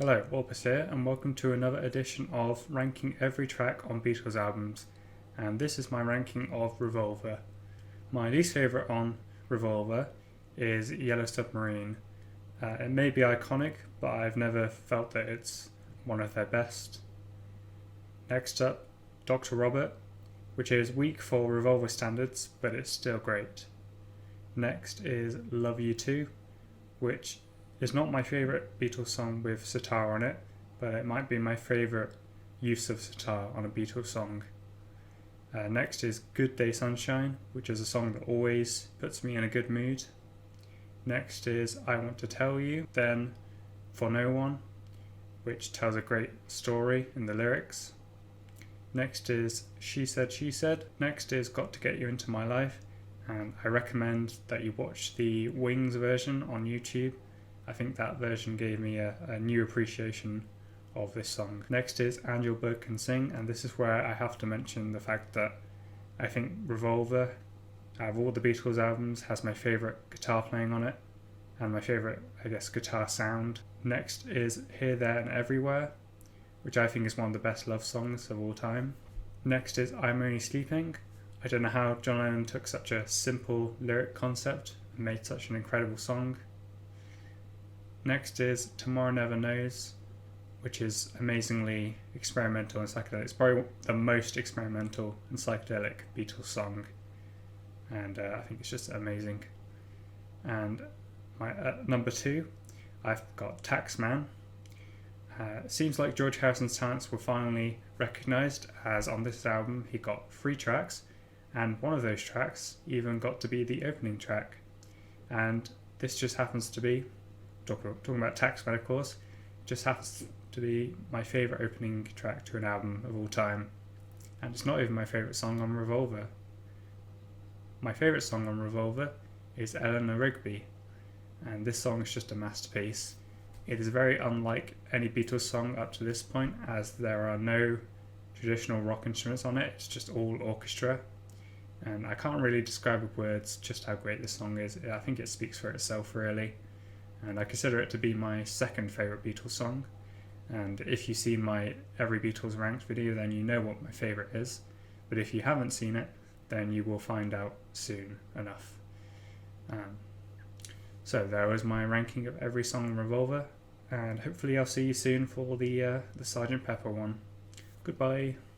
Hello, Orbis here, and welcome to another edition of ranking every track on Beatles albums. And this is my ranking of Revolver. My least favourite on Revolver is Yellow Submarine. It may be iconic, but I've never felt that it's one of their best. Next up, Dr. Robert, which is weak for Revolver standards, but it's still great. Next is Love You Too, which is not my favourite Beatles song with sitar on it, but it might be my favourite use of sitar on a Beatles song. Next is Good Day Sunshine, which is a song that always puts me in a good mood. Next is I Want to Tell You, then For No One, which tells a great story in the lyrics. Next is She Said, She Said. Next is Got to Get You Into My Life, and I recommend that you watch the Wings version on YouTube. I think that version gave me a new appreciation of this song. Next is Angel Bird Can Sing, and this is where I have to mention the fact that I think Revolver, out of all the Beatles albums, has my favourite guitar playing on it, and my favourite, guitar sound. Next is Here, There and Everywhere, which I think is one of the best love songs of all time. Next is I'm Only Sleeping. I don't know how John Lennon took such a simple lyric concept and made such an incredible song. Next is Tomorrow Never Knows, which is amazingly experimental and psychedelic. It's probably the most experimental and psychedelic Beatles song, and I think it's just amazing. And my number 2, I've got Taxman. Seems like George Harrison's talents were finally recognised, as on this album he got 3 tracks, and one of those tracks even got to be the opening track. And this just happens to be, talking about Taxman of course, just happens to be my favourite opening track to an album of all time. And it's not even my favourite song on Revolver. My favourite song on Revolver is Eleanor Rigby, and this song is just a masterpiece. It is very unlike any Beatles song up to this point, as there are no traditional rock instruments on it. It's just all orchestra, and I can't really describe with words just how great this song is. I think it speaks for itself really, and I consider it to be my second favourite Beatles song. And if you've seen my Every Beatles Ranked video, then you know what my favourite is, but if you haven't seen it, then you will find out soon enough. So there was my ranking of every song on Revolver, and hopefully I'll see you soon for the Sgt. Pepper one. Goodbye.